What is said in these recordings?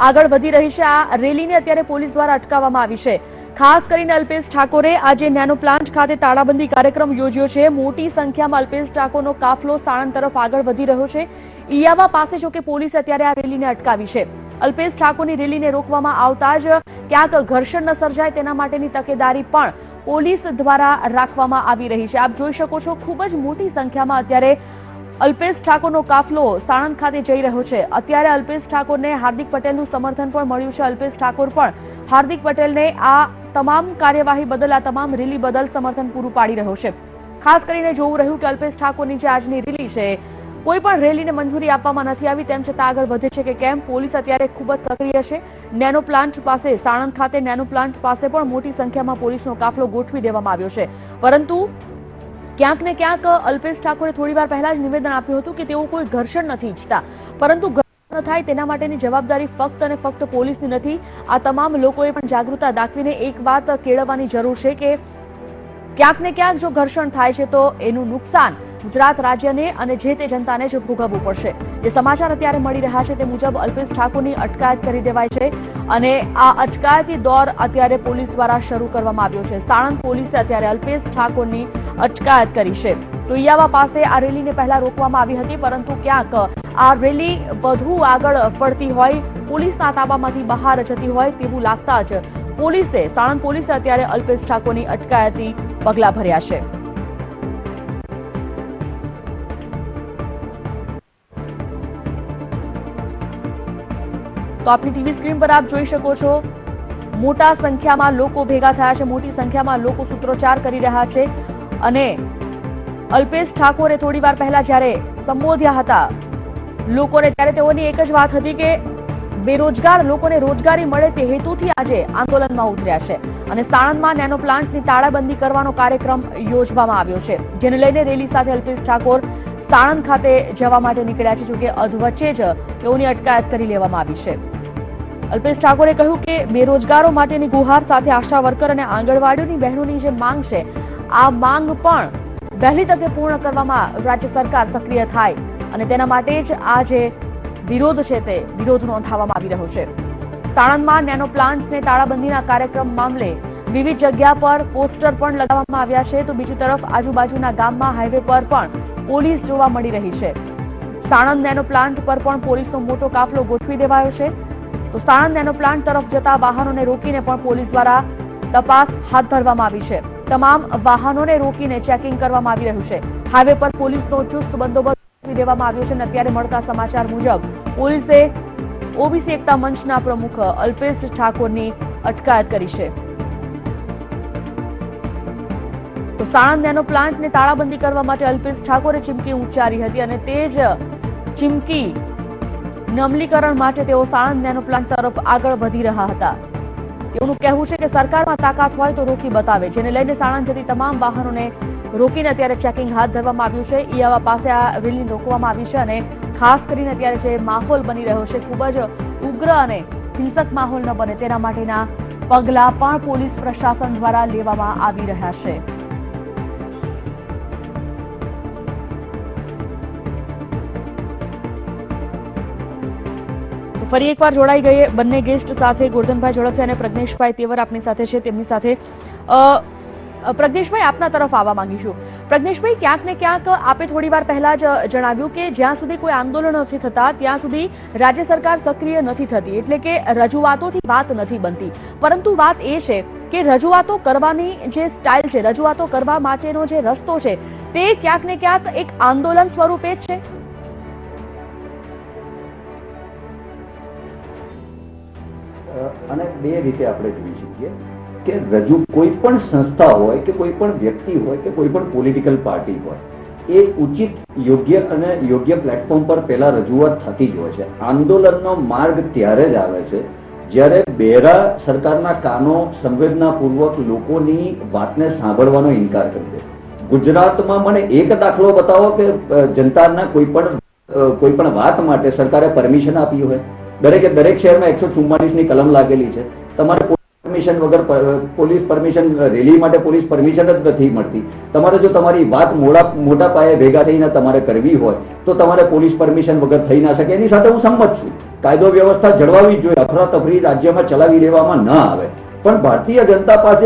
આગળ વધી રહી છે। આ રેલીને અત્યારે પોલીસ દ્વારા અટકાવવામાં આવી છે। ખાસ કરીને અલ્પેશ ઠાકોરે આજે નેનો પ્લાન્ટ ખાતે તાળાબંધી કાર્યક્રમ યોજ્યો છે। મોટી સંખ્યામાં અલ્પેશ ઠાકોરનો કાફલો સાણંદ તરફ આગળ વધી રહ્યો છે। ઇયાવા પાસે જો કે પોલીસે અત્યારે આ રેલીને અટકાવી છે। અલ્પેશ ઠાકોરની રેલીને રોકવામાં આવતા જ ક્યાંક ઘર્ષણ ન સર્જાય તેના માટેની તકેદારી પણ પોલીસ દ્વારા રાખવામાં આવી રહી છે। આપ જોઈ શકો છો ખૂબ જ મોટી સંખ્યામાં અત્યારે અલ્પેશ ઠાકોરનો કાફલો સાણંદ ખાતે જઈ રહ્યો છે। અત્યારે અલ્પેશ ઠાકોરને હાર્દિક પટેલનું સમર્થન પણ મળ્યું છે। અલ્પેશ ઠાકોર પણ હાર્દિક પટેલને આ તમામ કાર્યવાહી બદલ, આ તમામ રેલી બદલ સમર્થન પૂરું પાડી રહ્યો છે। ખાસ કરીને જોવું રહ્યું કે અલ્પેશ ઠાકોરની જે આજની રેલી છે, કોઈ પણ રેલીને મંજૂરી આપવામાં નથી આવી, તેમ છતાં આગળ વધે છે કે કેમ પોલીસ અત્યારે ખૂબ જ સક્રિય છે। નેનો પ્લાન્ટ પાસે, સાણંદ ખાતે નેનો પ્લાન્ટ પાસે પણ મોટી સંખ્યામાં પોલીસનો કાફલો ગોઠવી દેવામાં આવ્યો છે। પરંતુ ક્યાંક ને ક્યાંક અલ્પેશ ઠાકોરે થોડીવાર પહેલા જ નિવેદન આપ્યું હતું કે તેઓ કોઈ ઘર્ષણ નથી ઈચ્છતા, પરંતુ ઘર્ષણ ન થાય તેના માટેની જવાબદારી ફક્ત અને ફક્ત પોલીસની નથી। આ તમામ લોકોએ પણ જાગૃતતા દાખવીને એક વાત કેળવવાની જરૂર છે કે ક્યાંક ને ક્યાંક જો ઘર્ષણ થાય છે તો એનું નુકસાન ગુજરાત રાજ્યને અને જે તે જનતાને જ ભોગવવું પડશે। જે સમાચાર અત્યારે મળી રહ્યા છે તે મુજબ અલ્પેશ ઠાકોરની અટકાયત કરી દેવાય છે અને આ અટકાયતી દોર અત્યારે પોલીસ દ્વારા શરૂ કરવામાં આવ્યો છે। સાણંદ પોલીસે અત્યારે અલ્પેશ ઠાકોરની અટકાયત કરી છે। તો ઇયાવા પાસે આ રેલીને પહેલા રોકવામાં આવી હતી, પરંતુ ક્યાંક આ રેલી વધુ આગળ પડતી હોય, પોલીસના તાબામાંથી બહાર જતી હોય તેવું લાગતા જ પોલીસે, સાણંદ પોલીસે અત્યારે અલ્પેશ ઠાકોરની અટકાયતી પગલાં ભર્યા છે। તો આપની ટીવી સ્ક્રીન પર આપ જોઈ શકો છો મોટા સંખ્યામાં લોકો ભેગા થયા છે, મોટી સંખ્યામાં લોકો સૂત્રોચ્ચાર કરી રહ્યા છે અને અલ્પેશ ઠાકોરે થોડી વાર પહેલા જ્યારે સંબોધ્યા હતા લોકોને, ત્યારે તેઓની એક જ વાત હતી કે બેરોજગાર લોકોને રોજગારી મળે તે હેતુથી આજે આંદોલનમાં ઉતર્યા છે અને સાણંદમાં નેનો પ્લાન્ટની તાળાબંધી કરવાનો કાર્યક્રમ યોજવામાં આવ્યો છે, જેને લઈને રેલી સાથે અલ્પેશ ઠાકોર સાણંદ ખાતે જવા માટે નીકળ્યા છે। જોકે અધવચ્ચે જ તેઓની અટકાયત કરી લેવામાં આવી છે। અલ્પેશ ઠાકોરે કહ્યું કે બેરોજગારો માટેની ગુહાર સાથે આશા વર્કર અને આંગણવાડીની બહેનોની જે માંગ છે, આ માંગ પણ વહેલી તકે પૂર્ણ કરવામાં રાજ્ય સરકાર સક્રિય થાય અને તેના માટે જ આ જે વિરોધ છે તે વિરોધ નોંધાવવામાં આવી રહ્યો છે। સાણંદમાં નેનો પ્લાન્ટને તાળાબંધીના કાર્યક્રમ મામલે વિવિધ જગ્યા પર પોસ્ટર પણ લગાવવામાં આવ્યા છે, તો બીજી તરફ આજુબાજુના ગામમાં હાઈવે પર પણ પોલીસ જોવા મળી રહી છે। સાણંદ નેનો પ્લાન્ટ પર પણ પોલીસનો મોટો કાફલો ગોઠવી દેવાયો છે। તો સાણંદ નેનો પ્લાન્ટ તરફ જતા વાહનોને રોકીને પણ પોલીસ દ્વારા તપાસ હાથ ધરવામાં આવી છે। તમામ વાહનોને રોકીને ચેકિંગ કરવામાં આવી રહ્યું છે। હાઈવે પર પોલીસનો ચુસ્ત બંદોબસ્ત ગોઠવી દેવામાં આવ્યો છે અને અત્યારે મળતા સમાચાર મુજબ પોલીસે ઓબીસી એકતા મંચના પ્રમુખ અલ્પેશ ઠાકોરની અટકાયત કરી છે। તો સાણંદ નેનો પ્લાન્ટને તાળાબંધી કરવા માટે અલ્પેશ ઠાકોરે ચીમકી ઉચ્ચારી હતી અને તે જ ચીમકી અમલીકરણ માટે તેઓ સાણંદ નેનો પ્લાન્ટ તરફ આગળ વધી રહ્યા હતા। તેઓનું કહેવું છે કે સરકારમાં તાકાત હોય તો રોકી બતાવે, જેને લઈને સાણંદ જતી તમામ વાહનોને રોકીને અત્યારે ચેકિંગ હાથ ધરવામાં આવ્યું છે। ઇયાવા પાસે આ રેલી રોકવામાં આવી છે અને ખાસ કરીને અત્યારે જે માહોલ બની રહ્યો છે, ખૂબ જ ઉગ્ર અને હિંસક માહોલ ન બને તેના માટેના પગલાં પણ પોલીસ પ્રશાસન દ્વારા લેવામાં આવી રહ્યા છે। ફરી એકવાર જોડાઈ ગઈ બંને ગેસ્ટ સાથે, ગોરધનભાઈ ઝડફિયા અને પ્રજ્ઞેશભાઈ તેવર આપની સાથે છે। તેમની સાથે પ્રજ્ઞેશભાઈ આપના તરફ આવવા માંગીશું। પ્રજ્ઞેશભાઈ, ક્યાંક ને ક્યાંક આપે થોડી વાર પહેલા જ જણાવ્યું કે જ્યાં સુધી કોઈ આંદોલન નથી થતા ત્યાં સુધી રાજ્ય સરકાર સક્રિય નથી થતી, એટલે કે રજૂઆતોથી વાત નથી બનતી, પરંતુ વાત એ છે કે રજૂઆતો કરવાની જે સ્ટાઇલ છે, રજૂઆતો કરવા માટેનો જે રસ્તો છે, તે ક્યાંક ને ક્યાંક એક આંદોલન સ્વરૂપે જ છે। અને બે રીતે આપણે જોઈ શકીએ કે કોઈ પણ સંસ્થા હોય કે કોઈ પણ વ્યક્તિ હોય કે કોઈ પણ પોલિટિકલ પાર્ટી હોય, એ ઉચિત, યોગ્ય અને યોગ્ય પ્લેટફોર્મ પર પહેલા રજૂઆત થતી જ હોય છે। આંદોલનનો માર્ગ ત્યારે જ આવે છે જ્યારે બહેરા સરકારના કાનો સંવેદનાપૂર્વક લોકોની વાતને સાંભળવાનો ઇનકાર કરી દે। ગુજરાતમાં મને એક દાખલો બતાવો કે જનતાના કોઈ પણ વાત માટે સરકારે પરમિશન આપી હોય। દરેકે દરેક શહેરમાં 144ની કલમ લાગેલી છે, તમારે પરમિશન વગર, પોલીસ પરમિશન, રેલી માટે પોલીસ પરમિશન જ નથી મળતી। તમારે જો તમારી વાત મોટા પાયે ભેગા થઈને તમારે કરવી હોય તો તમારે પોલીસ પરમિશન વગર થઈ ના શકે, એની સાથે હું સંમત છું। કાયદો વ્યવસ્થા જળવાવી જોઈએ, અફરાતફરી રાજ્યમાં ચલાવી લેવામાં ન આવે. પણ ભારતીય જનતા પાસે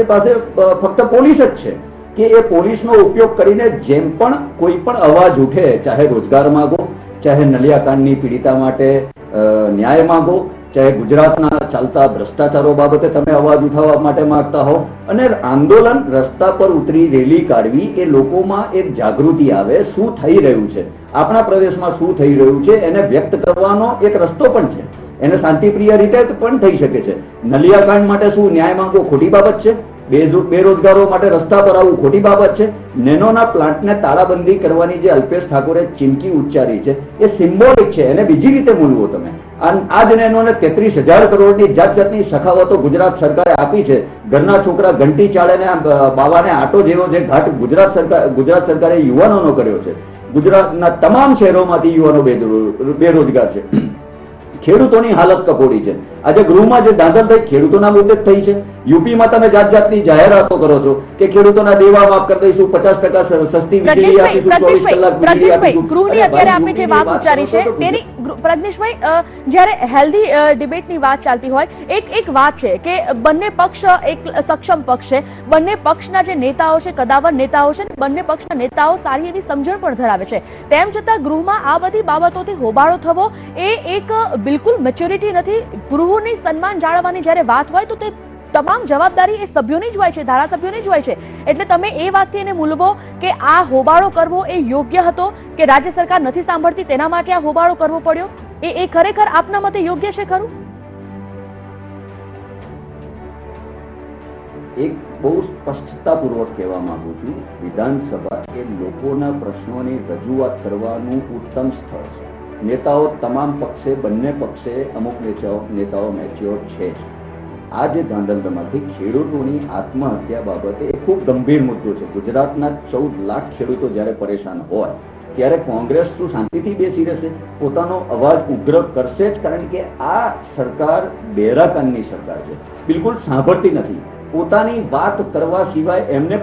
ફક્ત પોલીસ જ છે કે એ પોલીસનો ઉપયોગ કરીને જેમ પણ કોઈ પણ અવાજ ઉઠે, ચાહે રોજગાર માંગો, ચાહે નલિયાકાંડની પીડિતા માટે ન્યાય માંગો, ચાહે ગુજરાતના ચાલતા ભ્રષ્ટાચારો બાબતે તમે અવાજ ઉઠાવવા માટે માંગતા હો, અને આંદોલન, રસ્તા પર ઉતરી રેલી કાઢવી, એ લોકોમાં એક જાગૃતિ આવે, શું થઈ રહ્યું છે આપણા પ્રદેશમાં, શું થઈ રહ્યું છે એને વ્યક્ત કરવાનો એક રસ્તો પણ છે. એને શાંતિપ્રિય રીતે પણ થઈ શકે છે. નલિયાકાંડ માટે શું ન્યાય માંગવો ખોટી બાબત છે? બેરોજગારો માટે રસ્તા પર આવવું ખોટી બાબત છે? નેનોના પ્લાન્ટને તાળાબંધી કરવાની જે અલ્પેશ ઠાકોરે ચીમકી ઉચ્ચારી છે એ સિમ્બોલિક છે, એને બીજી રીતે મૂલવો તમે. આ જ નેનોને 33,000 કરોડની જાત જાતની સખાવતો ગુજરાત સરકારે આપી છે. ઘરના છોકરા ઘંટી ચાળે ને બાવાને આટો જેવો જે ઘાટ ગુજરાત સરકારે યુવાનોનો કર્યો છે. ગુજરાતના તમામ શહેરોમાંથી યુવાનો બેરોજગાર છે. ખેડૂતોની હાલત કફોડી છે. આજે ગૃહમાં જે દાંધલ થઈ ખેડૂતોના મુદ્દે થઈ છે. યુપીમાં તમે જાત જાતની જાહેરાતો કરો છો કે ખેડૂતોના દેવા માફ કરી દઈશું, 50% સસ્તી વીજળી આપીશું, 24 કલાક વીજળી આપીશું. ગૃહની અત્યારે આપણે જે વાત ઉચ્ચારી છે તેની પ્રજ્ઞેશભાઈ, જ્યારે હેલ્ધી ડિબેટની વાત ચાલતી હોય, એક વાત છે કે બંને પક્ષ એક સક્ષમ પક્ષ છે, બંને પક્ષના જે નેતાઓ છે કદાવર નેતાઓ છે, બંને પક્ષના નેતાઓ સારી એવી સમજણ પણ ધરાવે છે. તેમ છતાં ગૃહમાં આ બધી બાબતોથી હોબાળો થવો એ એક બિલકુલ મેચ્યોરિટી નથી. ગૃહની સન્માન જાળવવાની જ્યારે વાત હોય તો તે તમામ જવાબદારી એ સભ્યોની જ હોય છે, ધારાસભ્યોની જ હોય છે. એટલે તમે એ વાતથી એને મૂલવો કે આ હોબાળો કરવો એ યોગ્ય હતો કે રાજ્ય સરકાર નથી સાંભળતી તેના માટે આ હોબાળો કરવો પડ્યો, એ ખરેખર આપના મતે યોગ્ય છે ખરું? એક બહુ સ્પષ્ટતાપૂર્વક કહેવા માંગુ છું, વિધાનસભા એ લોકોના પ્રશ્નોની રજૂઆત કરવાનું ઉત્તમ સ્થળ છે. નેતાઓ તમામ પક્ષે, બંને પક્ષે અમુક નેતાઓ મેચ્યોર છે. આ જે ધાંધલમાંથી ખેડૂતોની આત્મહત્યા બાબતે એ ખૂબ ગંભીર મુદ્દો છે. ગુજરાતના 14 લાખ ખેડૂતો જ્યારે પરેશાન હોય ત્યારે કોંગ્રેસ શું શાંતિથી બેસી રહેશે? પોતાનો અવાજ ઉગ્ર કરશે જ, કારણ કે આ સરકાર બેરાકાનની સરકાર છે, બિલકુલ સાંભળતી નથી. પોતાની વાત કરવા સિવાય એમને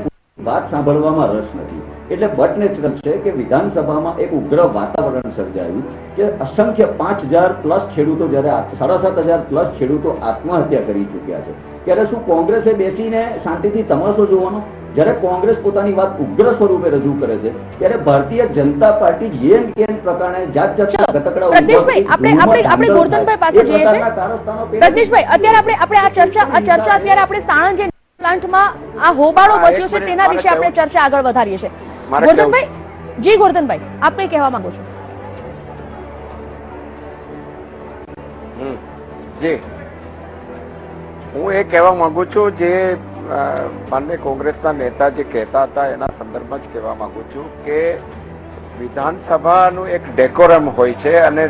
વાત સાંભળવામાં રસ નથી. એટલે બટ નેચરલ છે કે વિધાનસભામાં એક ઉગ્ર વાતાવરણ સર્જાયું કે અસંખ્ય 5,000+ ખેડૂતો, જ્યારે 7,500+ ખેડૂતો આત્મહત્યા કરી ચૂક્યા છે, ત્યારે શું કોંગ્રેસે બેસીને શાંતિથી તમાશો જોવાનો? જ્યારે કોંગ્રેસ પોતાની વાત ઉગ્ર સ્વરૂપે રજૂ કરે છે ત્યારે ભારતીય જનતા પાર્ટી જેમ કેમ પ્રકારે જાત જાતના ગતકડા આપણે ગોરધનભાઈ પાસે જઈએ છીએ. પ્રજ્ઞેશભાઈ, અત્યારે આપણે આ ચર્ચા અત્યારે આપણે સાણંદ જે પ્લાન્ટમાં આ હોબાળો મચ્યો છે તેના વિશે આપણે ચર્ચા આગળ વધારીએ છીએ. ગોરધનભાઈ, જી ગોરધનભાઈ, આપ કઈ કહેવા માંગો છો? જી, હું એ કહેવા માંગુ છું જે માન્ય કોંગ્રેસના નેતા જે કહેતા હતા એના સંદર્ભમાં જ કહેવા માંગુ છું કે વિધાનસભાનું એક ડેકોરમ હોય છે અને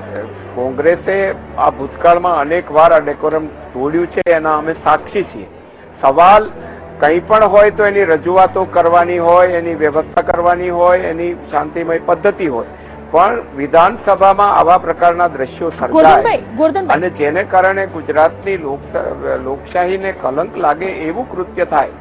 કોંગ્રેસે આ ભૂતકાળમાં અનેક વાર આ ડેકોરમ તોડ્યું છે, એના અમે સાક્ષી છીએ. સવાલ કંઈ પણ હોય તો એની રજૂઆતો કરવાની હોય, એની વ્યવસ્થા કરવાની હોય, એની શાંતિમય પદ્ધતિ હોય, પણ વિધાનસભામાં આવા પ્રકારના દ્રશ્યો સર્જાય અને જેને કારણે ગુજરાતની લોકશાહીને કલંક લાગે એવું કૃત્ય થાય.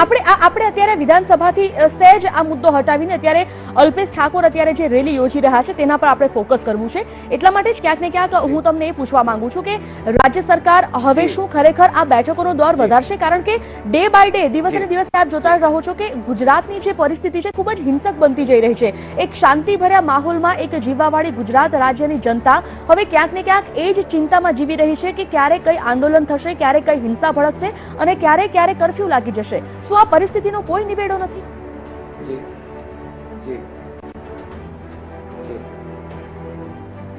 આપણે અત્યારે વિધાનસભાથી સહેજ આ મુદ્દો હટાવીને અત્યારે અલ્પેશ ઠાકોર અત્યારે જે રેલી યોજી રહ્યા છે તેના પર આપણે ફોકસ કરવું છે. એટલા માટે જ ક્યાંક ને ક્યાંક હું તમને એ પૂછવા માંગુ છું કે રાજ્ય સરકાર હવે શું ખરેખર આ બેઠકોનો દોર વધારશે? કારણ કે ડે બાય ડે, દિવસે ને દિવસે આપ જોતા રહો છો કે ગુજરાતની જે પરિસ્થિતિ છે ખૂબ જ હિંસક બનતી જઈ રહી છે. એક શાંતિભર્યા માહોલમાં એક જીવાવાળી ગુજરાત રાજ્યની જનતા હવે ક્યાંક ને ક્યાંક એ જ ચિંતામાં જીવી રહી છે કે ક્યારે કઈ આંદોલન થશે, ક્યારે કઈ હિંસા ભડકશે અને ક્યારે કર્ફ્યુ લાગી જશે. શું આ પરિસ્થિતિનો કોઈ નિવેડો નથી?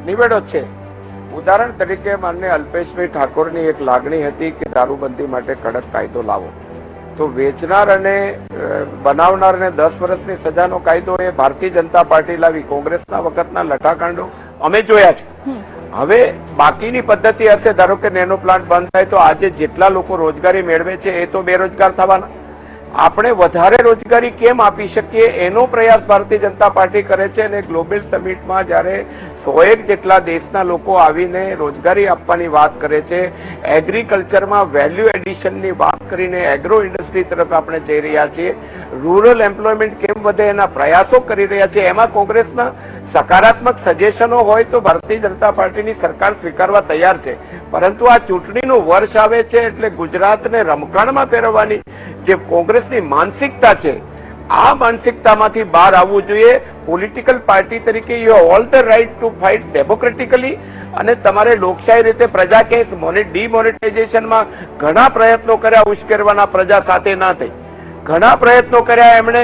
નિવેડો છે. ઉદાહરણ તરીકે માન્ય અલ્પેશભાઈ ઠાકોરની એક લાગણી હતી કે દારૂબંધી માટે કડક કાયદો લાવો, તો વેચનાર અને બનાવનારને 10 વર્ષની સજાનો કાયદો એ ભારતીય જનતા પાર્ટી લાવી. કોંગ્રેસના વખતના લટાકાંડો અમે જોયા છે. હવે બાકીની પદ્ધતિ હશે, ધારો કે નેનો પ્લાન્ટ બંધ થાય તો આજે જેટલા લોકો રોજગારી મેળવે છે એ તો બેરોજગાર થવાના. આપણે વધારે રોજગારી કેમ આપી શકીએ એનો પ્રયાસ ભારતીય જનતા પાર્ટી કરે છે અને ગ્લોબલ સમિટમાં જ્યારે 101 જેટલા દેશના લોકો આવીને રોજગારી આપવાની વાત કરે છે, એગ્રીકલ્ચરમાં વેલ્યુ એડિશનની વાત કરીને એગ્રો ઇન્ડસ્ટ્રી તરફ આપણે જઈ રહ્યા છીએ, રૂરલ એમ્પ્લોયમેન્ટ કેમ વધે એના પ્રયાસો કરી રહ્યા છે, એમાં કોંગ્રેસના સકારાત્મક સજેશનો હોય તો ભારતીય જનતા પાર્ટીની સરકાર સ્વીકારવા તૈયાર છે, પરંતુ આ ચૂંટણીનું વર્ષ આવે છે એટલે ગુજરાતને રમખાણમાં ફેરવવાની જે કોંગ્રેસની માનસિકતા છે, આ માનસિકતામાંથી બહાર આવવું જોઈએ. પોલિટિકલ પાર્ટી તરીકે you have all the right to fight democratically, અને તમારે લોકશાહી રીતે પ્રજા કે ડિમોનેટાઇઝેશનમાં ઘણા પ્રયત્નો કર્યા ઉશ્કેરવાના, પ્રજા સાથે ના થઈ. ઘણા પ્રયત્નો કર્યા એમણે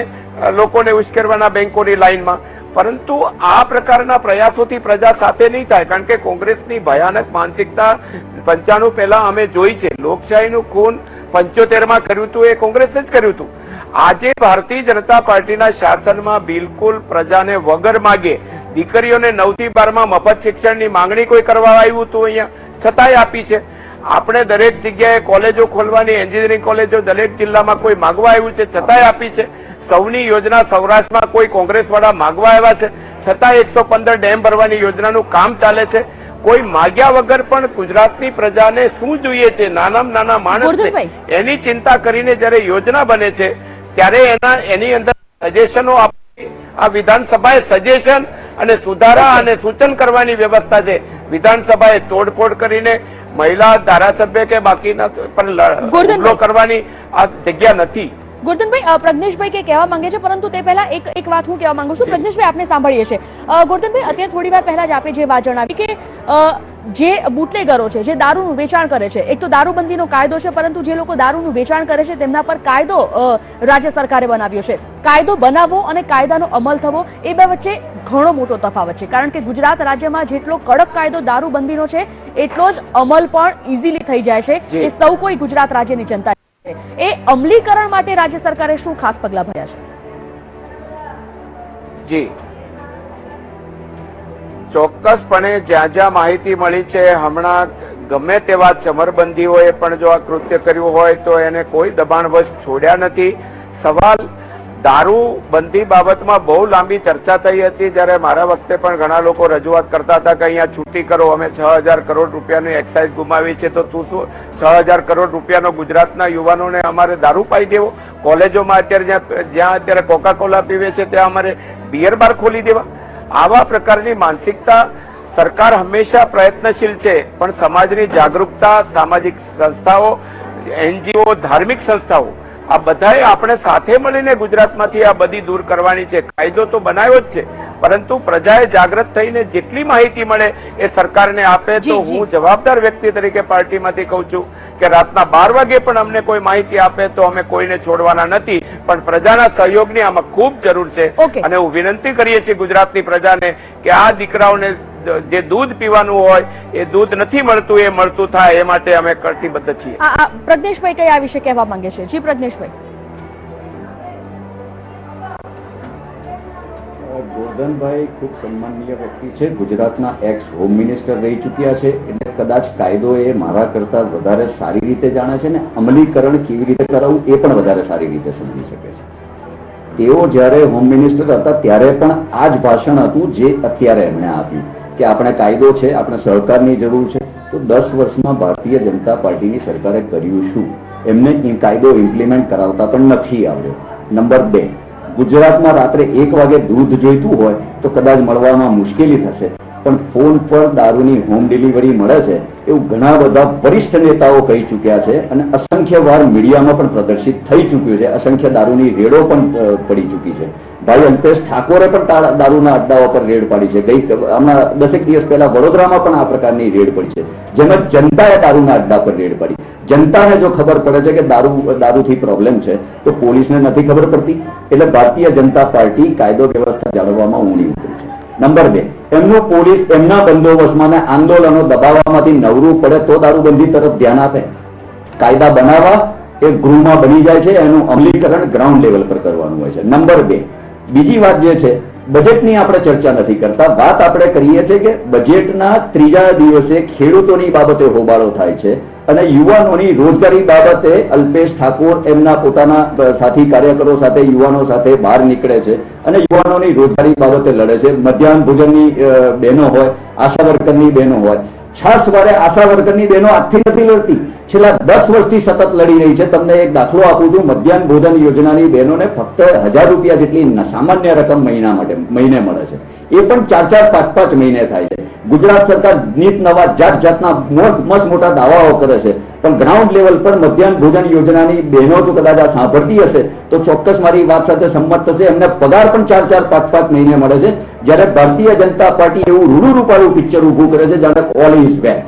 લોકોને ઉશ્કેરવાના બેંકોની લાઈનમાં, પરંતુ આ પ્રકારના પ્રયાસોથી પ્રજા સાથે નહીં થાય, કારણ કે કોંગ્રેસની ભયાનક માનસિકતા 95 પહેલા અમે જોઈ છે. લોકશાહીનું ખૂન 75માં કર્યું હતું એ કોંગ્રેસે જ કર્યું હતું. આજે ભારતીય જનતા પાર્ટીના શાસનમાં બિલકુલ પ્રજાને વગર માગે દીકરીઓને 9 થી 12માં મફત શિક્ષણની માંગણી કોઈ કરવા આવ્યું હતું અહીંયા, છતાંય આપી છે. આપણે દરેક જગ્યાએ કોલેજો ખોલવાની, એન્જિનિયરિંગ કોલેજો દરેક જિલ્લામાં કોઈ માંગવા આવ્યું છે, છતાંય આપી છે. સૌની યોજના સૌરાષ્ટ્રમાં કોઈ કોંગ્રેસ વાળા માંગવા આવ્યા છે, છતાં 115 ડેમ ભરવાની યોજનાનું કામ ચાલે છે. કોઈ માગ્યા વગર પણ ગુજરાતની પ્રજાને શું જોઈએ છે, નાનામાં નાના માણસ એની ચિંતા કરીને જયારે યોજના બને છે ત્યારે એની અંદર સજેશનો આપી. આ વિધાનસભાએ સજેશન અને સુધારા અને સૂચન કરવાની વ્યવસ્થા છે. વિધાનસભાએ તોડફોડ કરીને મહિલા ધારાસભ્ય કે બાકીના પર હુમલો કરવાની આ જગ્યા નથી. ગોરધનભાઈ, પ્રજ્ઞેશભાઈ કે કહેવા માંગે છે, પરંતુ તે પહેલા એક વાત હું કહેવા માંગુ છું. પ્રજ્ઞેશભાઈ, આપને સાંભળીએ છીએ. ગોરધનભાઈ, અત્યારે થોડી વાર પહેલા જ આપે જે વાત જણાવી કે જે બુટલેગરો છે, જે દારૂનું વેચાણ કરે છે, એક તો દારૂબંધીનો કાયદો છે, પરંતુ જે લોકો દારૂનું વેચાણ કરે છે તેમના પર કાયદો રાજ્ય સરકારે બનાવ્યો છે. કાયદો બનાવવો અને કાયદાનો અમલ થવો એ બે વચ્ચે ઘણો મોટો તફાવત છે, કારણ કે ગુજરાત રાજ્યમાં જેટલો કડક કાયદો દારૂબંધીનો છે એટલો જ અમલ પણ ઇઝીલી થઈ જાય છે. એ સૌ કોઈ ગુજરાત રાજ્યની જનતા એ અમલીકરણ માટે રાજ્ય સરકારે શું ખાસ પગલાં ભર્યા છે? જી, ચોક્કસપણે જ્યાં જ્યાં માહિતી મળી છે, હમણાં ગમે તેવા ચમરબંધીઓએ પણ જો આ કૃત્ય કર્યું હોય તો એને કોઈ દબાણવશ છોડ્યા નથી. સવાલ દારૂબંધી બાબતમાં બહુ લાંબી ચર્ચા થઈ હતી, જ્યારે મારા વખતે પણ ઘણા લોકો રજૂઆત કરતા હતા કે અહીંયા છૂટી કરો, અમે 6000 કરોડ રૂપિયાની એક્સાઇઝ ગુમાવી છે, તો શું 6000 કરોડ રૂપિયાનો ગુજરાતના યુવાનોને અમારે દારૂ પાઈ દેવો? કોલેજોમાં અત્યારે જ્યાં અત્યારે કોકા કોલા પીવે છે ત્યાં અમારે બિયર બાર ખોલી દેવા? આવા પ્રકારની માનસિકતા, સરકાર હંમેશા પ્રયત્નશીલ છે, પણ સમાજની જાગૃતતા, સામાજિક સંસ્થાઓ, NGO, ધાર્મિક સંસ્થાઓ, આ બધાએ આપણે સાથે મળીને ગુજરાતમાંથી આ બધી દૂર કરવાની છે. કાયદો તો બનાવ્યો જ છે, પરંતુ પ્રજાએ જાગૃત થઈને જેટલી માહિતી મળે એ સરકારને આપે. તો હું જવાબદાર વ્યક્તિ તરીકે પાર્ટીમાંથી કહું છું કે રાતના 12 વાગે પણ અમને કોઈ માહિતી આપે તો અમે કોઈને છોડવાના નથી, પણ પ્રજાના સહયોગની આમાં ખૂબ જરૂર છે. અને હું વિનંતી કરીએ છીએ ગુજરાતની પ્રજાને કે આ દીકરાઓને જે દૂધ પીવાનું હોય એ દૂધ નથી મળતું, એ મળતું થાય એ માટે અમે કટિબદ્ધ છીએ. પ્રજ્ઞેશભાઈ કઈ આ વિશે કહેવા માંગે છે? જી પ્રજ્ઞેશભાઈ. ગોરધનભાઈ ખૂબ સન્માનનીય વ્યક્તિ છે, ગુજરાતના એક્સ હોમ મિનિસ્ટર રહી ચૂક્યા છે, એટલે કદાચ કાયદો એ મારા કરતા વધારે સારી રીતે જાણે છે ને અમલીકરણ કેવી રીતે કરાવવું એ પણ વધારે સારી રીતે સમજી શકે છે. તેઓ જ્યારે હોમ મિનિસ્ટર હતા ત્યારે પણ આ જ ભાષણ હતું જે અત્યારે એમણે આપ્યું કે આપણે કાયદો છે, આપણે સહકારની જરૂર છે. તો 10 વર્ષમાં ભારતીય જનતા પાર્ટીની સરકારે કર્યું શું? એમને કાયદો ઇમ્પ્લિમેન્ટ કરાવતા પણ નથી આવ્યો. નંબર 2, ગુજરાતમાં રાત્રે 1 વાગે દૂધ જોઈતું હોય તો કદાચ મળવામાં મુશ્કેલી થશે, પણ ફોન પર દારૂની હોમ ડિલિવરી મળે છે એવું ઘણા બધા વરિષ્ઠ નેતાઓ કહી ચૂક્યા છે, અને અસંખ્ય વાર મીડિયામાં પણ પ્રદર્શિત થઈ ચૂક્યું છે. અસંખ્ય દારૂની રેડો પણ પડી ચૂકી છે. ભાઈ અલ્પેશ ઠાકોરે પણ દારૂના અડ્ડાઓ પર રેડ પાડી છે. હમણાં 10 દિવસ પહેલા વડોદરામાં પણ આ પ્રકારની રેડ પડી છે, જેમાં જનતાએ દારૂના અડ્ડા પર રેડ પાડી. જનતાને જો ખબર પડે છે કે દારૂથી પ્રોબ્લેમ છે તો પોલીસને નથી ખબર પડતી. એટલે ભારતીય જનતા પાર્ટી કાયદો વ્યવસ્થા જાળવવામાં ઊંડી ઉતરી છે. નંબર 2, એમનું પોલીસ એમના બંદોબસ્તમાં આંદોલનો દબાવવામાંથી નવરું પડે તો દારૂબંધી તરફ ધ્યાન આપે. કાયદા બનાવવા એ ગૃહમાં બની જાય છે, એનું અમલીકરણ ગ્રાઉન્ડ લેવલ પર કરવાનું હોય છે. નંબર 2, બીજી વાત જે છે, બજેટની આપણે ચર્ચા નથી કરતા. વાત આપણે કરીએ છીએ કે બજેટના 3જા દિવસે ખેડૂતોની બાબતે હોબાળો થાય છે અને યુવાનોની રોજગારી બાબતે અલ્પેશ ઠાકોર એમના પોતાના સાથી કાર્યકરો સાથે, યુવાનો સાથે બહાર નીકળે છે અને યુવાનોની રોજગારી બાબતે લડે છે. મધ્યાહન ભોજનની બહેનો હોય, આશા વર્કરની બહેનો હોય, છાસવારે આશા વર્કરની બહેનો આજથી નથી લડતી, છેલ્લા 10 વર્ષથી સતત લડી રહી છે. તમને એક દાખલો આપું છું. મધ્યાહન ભોજન યોજનાની બહેનોને ફક્ત 1000 રૂપિયા જેટલી સામાન્ય રકમ મહિને મળે છે. એ પણ 4-4, 5-5 મહિને થાય છે. ગુજરાત સરકાર નીત નવા જાતના મસ્ત મોટા દાવાઓ કરે છે, પણ ગ્રાઉન્ડ લેવલ પર મધ્યાહન ભોજન યોજનાની બહેનો જો કદાચ આ સાંભળતી હશે તો ચોક્કસ મારી વાત સાથે સંમત થશે. એમને પગાર પણ 4-4, 5-5 મહિને મળે છે, જ્યારે ભારતીય જનતા પાર્ટી એવું રૂડું રૂપાળું પિક્ચર ઉભું કરે છે જાણે ઓલ ઇઝ વેલ.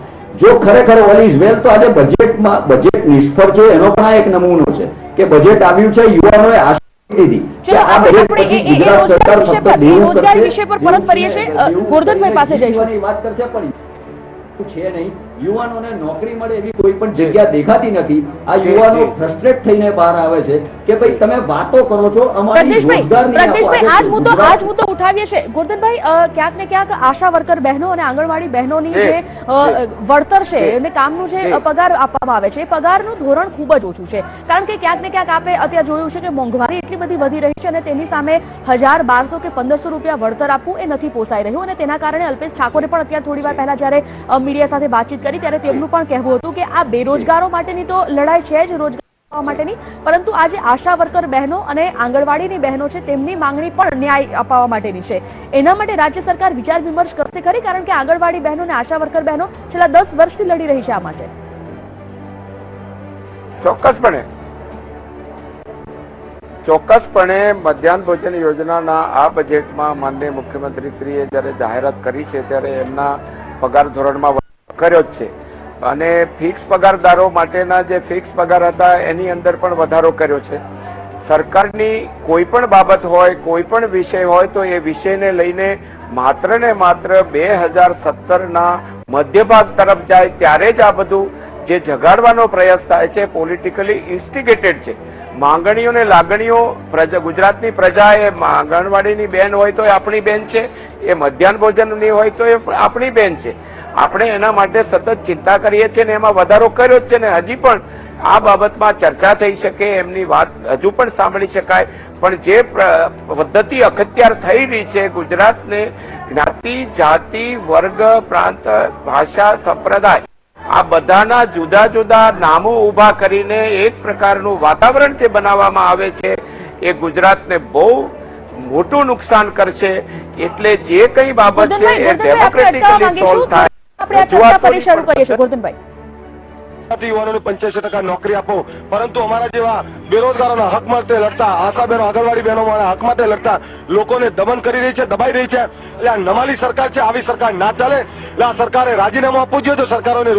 જો ખરેખર ઓલ ઇઝ વેલ તો આજે બજેટ નિષ્ફળ છે એનો પણ આ એક નમૂનો છે કે બજેટ આવ્યું છે, યુવાનોએ આશા દીધી કે આ બજેટ પછી ગુજરાત સરકાર ફક્ત દેવું રોજગાર વિષય પર પરત ફરીએ છીએ. ગોરધનભાઈ પાસે જઈશું. યુવાની વાત કરશે પણ છે નહીં. યુવાનોને નોકરી મળે એવી કોઈ પણ જગ્યા દેખાતી નથી. આ યુવાનો ફ્રસ્ટ્રેટ થઈને બહાર આવે છે કે ભાઈ તમે વાતો કરો છો, અમારી રોજગારની આજ મુદ્દો ઉઠાવીએ છે. ગોરધનભાઈ, ક્યાંક ને ક્યાંક આશા વર્કર બહેનો અને આંગણવાડી બહેનોની જે વળતર છે એને કામનું જે પગાર આપવામાં આવે છે એ પગારનું ધોરણ ખૂબ જ ઓછું છે. કારણ કે ક્યાંક ને ક્યાંક આપણે અત્યારે જોયું છે કે મોંઘવારી એટલી બધી વધી રહી છે અને તેની સામે 1000, 1200 કે 1500 રૂપિયા વળતર આપવું એ નથી પોસાઈ રહ્યું. અને તેના કારણે અલ્પેશ ઠાકોરે પણ અત્યારે થોડી વાર પહેલા જયારે મીડિયા સાથે વાતચીત કરી ત્યારે તેમનું પણ કહેવું હતું કે આ બેરોજગારો માટેની તો લડાઈ છે જ રોજગાર માટેની, પરંતુ આજે આશા વર્કર બહેનો અને આંગણવાડીની બહેનો છે તેમની માંગણી પણ ન્યાય અપાવવા માટેની છે. એના માટે રાજ્ય સરકાર વિચાર વિમર્શ કરશે ખરી? કારણ કે આંગણવાડી બહેનો અને આશા વર્કર બહેનો છેલ્લા 10 વર્ષથી લડી રહી છે આ માટે. ચોક્કસપણે મધ્યાહન ભોજન યોજનાના આ બજેટમાં માનનીય મુખ્યમંત્રીશ્રીએ જ્યારે જાહેરાત કરી છે ત્યારે એમના પગાર ધોરણમાં કર્યો જ છે અને ફિક્સ પગારદારો માટેના જે ફિક્સ પગાર હતા એની અંદર પણ વધારો કર્યો છે. સરકારની કોઈ પણ બાબત હોય, કોઈ પણ વિષય હોય તો એ વિષયને લઈને માત્ર ને માત્ર 2017ના મધ્યભાગ તરફ જાય ત્યારે જ આ બધું જે જગાડવાનો પ્રયાસ થાય છે પોલિટિકલી ઇન્સ્ટિગેટેડ છે. માંગણીઓ ને લાગણીઓ ગુજરાતની પ્રજા, એ આંગણવાડીની બેન હોય તો એ આપણી બેન છે, એ મધ્યાહન ભોજનની હોય તો એ આપણી બેન છે. આપણે એના માટે સતત ચિંતા કરીએ છીએ ને એમાં વધારો કર્યો જ છે ને હજી પણ આ બાબતમાં ચર્ચા થઈ શકે, એમની વાત હજુ પણ સાંભળી શકાય. પણ જે પદ્ધતિ અખત્યાર થઈ રહી છે ગુજરાતને જ્ઞાતિ, જાતિ, વર્ગ, પ્રાંત, ભાષા, સંપ્રદાય આ બધાના જુદા જુદા નામો ઉભા કરીને એક પ્રકારનું વાતાવરણ જે બનાવવામાં આવે છે એ ગુજરાતને બહુ મોટું નુકસાન કરશે. એટલે જે કઈ બાબત છે એ ડેમોક્રેટિકલી સોલ્વ થાય. યુવાનોને 85% નોકરી આપો, પરંતુ અમારા જેવા બેરોજગારોના હક માટે લડતા આશા બહેનો, આંગણવાડી બહેનો હક માટે લડતા લોકોને દમન કરી રહી છે, દબાઈ રહી છે. એટલે આ નમાલી સરકાર છે, આવી સરકાર ના ચાલે. એટલે આ સરકારે રાજીનામું આપવું જોઈએ. તો સરકારોને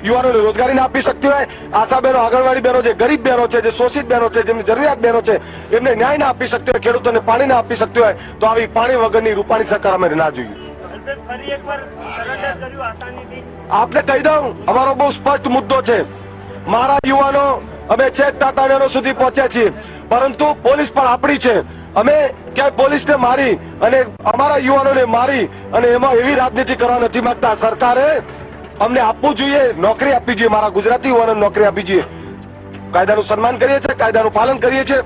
યુવાનોને રોજગારી ના આપી શકતી હોય, આશા બહેનો, આંગણવાડી બહેનો જે ગરીબ બહેનો છે, જે શોષિત બહેનો છે, જેમની જરૂરિયાત બહેનો છે, એમને ન્યાય ના આપી શકતી હોય, ખેડૂતોને પાણી ના આપી શકતી હોય, તો આવી પાણી વગરની રૂપાણી સરકાર અમે ના જોઈએ. આપને કહી દઉં, અમારો બહુ સ્પષ્ટ મુદ્દો છે. મારા યુવાનો અમે છેક તાતાણીઓ સુધી પહોંચ્યા છીએ, પરંતુ પોલીસ પણ આપણી છે. અમે ક્યાંય પોલીસને મારી અને અમારા યુવાનોને મારી અને એમાં એવી રાજનીતિ કરવા નથી માંગતા. સરકારે અમને આપવું જોઈએ, નોકરી આપવી જોઈએ, મારા ગુજરાતી યુવાનોને નોકરી આપવી જોઈએ. કાયદાનું સન્માન કરીએ છીએ, કાયદાનું પાલન કરીએ છીએ.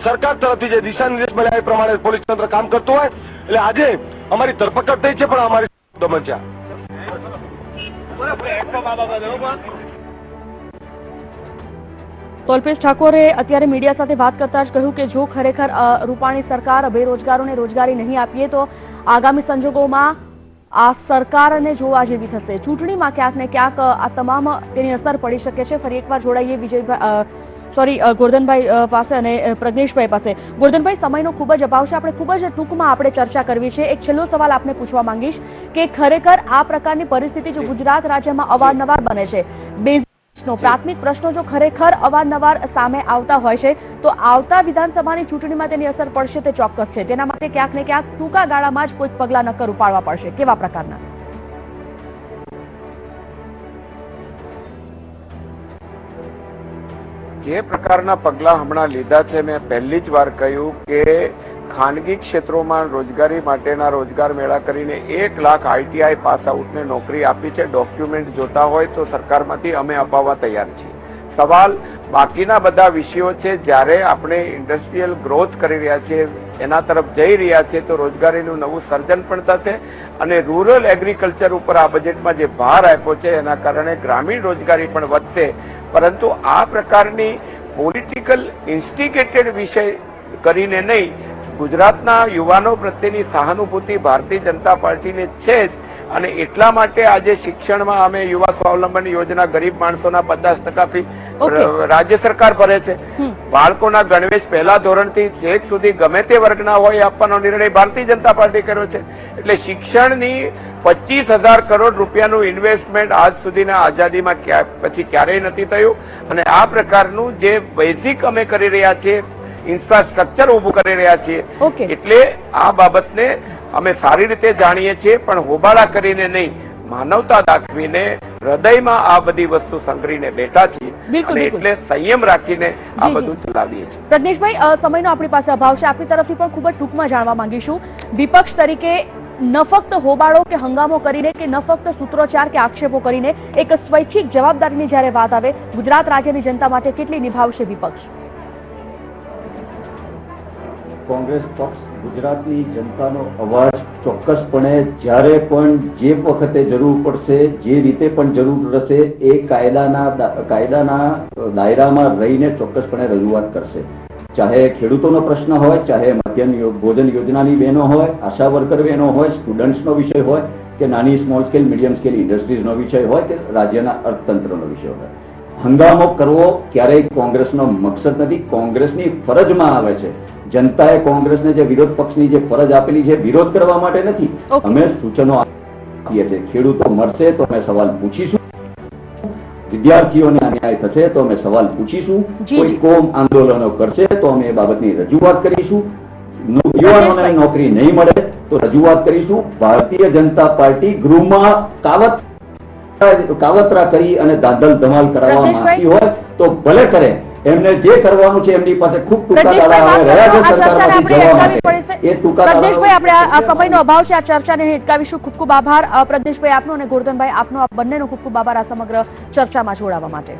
સરકાર તરફથી જે દિશા નિર્દેશ મળ્યા એ પ્રમાણે પોલીસ તંત્ર કામ કરતું હોય. એટલે આજે અમારી ધરપકડ થઈ છે, પણ અમારી દમન છે. અલ્પેશ ઠાકોરે અત્યારે મીડિયા સાથે વાત કરતા જ કહ્યું કે જો ખરેખર રૂપાણી સરકાર બેરોજગારોને રોજગારી નહીં આપીએ તો આગામી સંજોગોમાં આ સરકારને જોવા જેવી થશે. ચૂંટણીમાં ક્યાંક ને ક્યાંક આ તમામ તેની અસર પડી શકે છે. ફરી એકવાર જોડાઈએ ગોરધનભાઈ પાસે અને પ્રજ્ઞેશભાઈ પાસે. ગોરધનભાઈ, સમયનો ખૂબ જ અભાવ છે, આપણે ખૂબ જ ટૂંકમાં આપણે ચર્ચા કરવી છે. એક છેલ્લો સવાલ આપને પૂછવા માંગીશ કે ખરેખર આ પ્રકારની પરિસ્થિતિ જો ગુજરાત રાજ્યમાં અવારનવાર બને છે, પ્રાથમિક પ્રશ્નો જો ખરેખર અવારનવાર સામે આવતા હોય છે તો આવતા વિધાનસભાની ચૂંટણીમાં તેની અસર પડશે તે ચોક્કસ છે. તેના માટે ક્યાંક ને ક્યાંક ટૂંકા ગાળામાં જ કોઈ પગલાં નક્કર ઉપાડવા પડશે. કેવા પ્રકારના? જે પ્રકારના પગલાં હમણાં લીધા છે, મેં પહેલી જ વાર કહ્યું કે ખાનગી ક્ષેત્રોમાં રોજગારી માટેના રોજગાર મેળા કરીને 1 લાખ ITI પાસ આઉટને નોકરી આપી છે. ડોક્યુમેન્ટ જોતા હોય તો સરકારમાંથી અમે અપાવવા તૈયાર છીએ. સવાલ બાકીના બધા વિષયો છે. જ્યારે આપણે ઇન્ડસ્ટ્રીયલ ગ્રોથ કરી રહ્યા છીએ, એના તરફ જઈ રહ્યા છીએ, તો રોજગારીનું નવું સર્જન પણ થશે અને રૂરલ એગ્રીકલ્ચર ઉપર આ બજેટમાં જે ભાર આપ્યો છે એના કારણે ગ્રામીણ રોજગારી પણ વધશે. પરંતુ આ પ્રકારની પોલિટિકલ ઇન્સ્ટિગેટેડ વિષય કરીને નહીં, ગુજરાતના યુવાનો પ્રત્યેની સહાનુભૂતિ ભારતીય જનતા પાર્ટીને છે જ, અને એટલા માટે આજે શિક્ષણમાં અમે યુવા સ્વાવલંબન યોજના ગરીબ માણસોના 50% ફી રાજ્ય સરકાર ભરે છે. બાળકોના ગણવેશ પહેલા ધોરણથી છેક સુધી ગમે તે વર્ગના હોય એ આપવાનો નિર્ણય ભારતીય જનતા પાર્ટી કર્યો છે. એટલે શિક્ષણની 25,000 કરોડ રૂપિયાનું ઇન્વેસ્ટમેન્ટ આજ સુધીના આઝાદીમાં પછી ક્યારેય નથી થયું. અને આ પ્રકારનું જે બેઝિક અમે કરી રહ્યા છીએ, ઇન્ફ્રાસ્ટ્રક્ચર ઉભું કરી રહ્યા છીએ, એટલે આ બાબતને અમે સારી રીતે જાણીએ છીએ, પણ હોબાળા કરીને નહીં, માનવતા દાખવીને હૃદયમાં આ બધી વસ્તુ સંગ્રહીને બેઠા છીએ, અને એટલે સંયમ રાખીને આ બધું ચલાવીએ છીએ. પ્રજ્ઞેશભાઈ, સમયનો આપણી પાસે અભાવ છે, આપની તરફથી પણ ખૂબ જ ટૂંકમાં જાણવા માંગીશું. વિપક્ષ તરીકે ન ફક્ત હોબાળો કે હંગામો કરીને કે ન ફક્ત સૂત્રોચ્ચાર કે આક્ષેપો કરીને એક સ્વૈચ્છિક જવાબદારીની જ્યારે વાત આવે, ગુજરાત રાજ્યની જનતા માટે કેટલી નિભાવશે વિપક્ષ? કોંગ્રેસ પક્ષ ગુજરાતની જનતાનો અવાજ ચોક્કસપણે જ્યારે પણ જે વખતે જરૂર પડશે, જે રીતે પણ જરૂર રહેશે, એ કાયદાના દાયરામાં રહીને ચોક્કસપણે રજૂઆત કરશે. ચાહે ખેડૂતોનો પ્રશ્ન હોય, ચાહે મધ્યાહન ભોજન યોજનાની બહેનો હોય, આશા વર્કર બહેનો હોય, સ્ટુડન્ટ્સનો વિષય હોય, કે નાની સ્મોલ સ્કેલ મીડિયમ સ્કેલ ઇન્ડસ્ટ્રીઝનો વિષય હોય, કે રાજ્યના અર્થતંત્રનો વિષય હોય. હંગામો કરવો ક્યારેય કોંગ્રેસનો મકસદ નથી, કોંગ્રેસની ફરજમાં આવે છે. જનતાએ કોંગ્રેસને જે વિરોધ પક્ષની જે ફરજ આપેલી છે, વિરોધ કરવા માટે નથી. અમે સૂચનો આપીએ છીએ. ખેડૂતો મરશે તો અમે સવાલ પૂછીશું, વિદ્યાર્થીઓને અન્યાય થશે તો અમે સવાલ પૂછીશું, કોઈ કોમ આંદોલનો કરશે તો અમે એ બાબતની રજૂઆત કરીશું, યુવાનોને નોકરી નહીં મળે તો રજૂઆત કરીશું. ભારતીય જનતા પાર્ટી ગૃહમાં કાવતરા કરી અને દાંધલ ધમાલ કરાવવા માંગતી હોય તો ભલે કરે, એમને જે કરવાનું છે એમની પાસે ખૂબ ટૂંકા ગાળા રહ્યા છે સરકારમાંથી જવા માટે. એ ટૂંકા પ્રજ્ઞેશભાઈ, આપણે આ સમયનો અભાવ છે, આ ચર્ચાને અટકાવીશું. ખૂબ ખૂબ આભાર પ્રજ્ઞેશભાઈ આપનો અને ગોરધનભાઈ આપનો, આ બંનેનો ખૂબ ખૂબ આભાર આ સમગ્ર ચર્ચામાં જોડાવા માટે.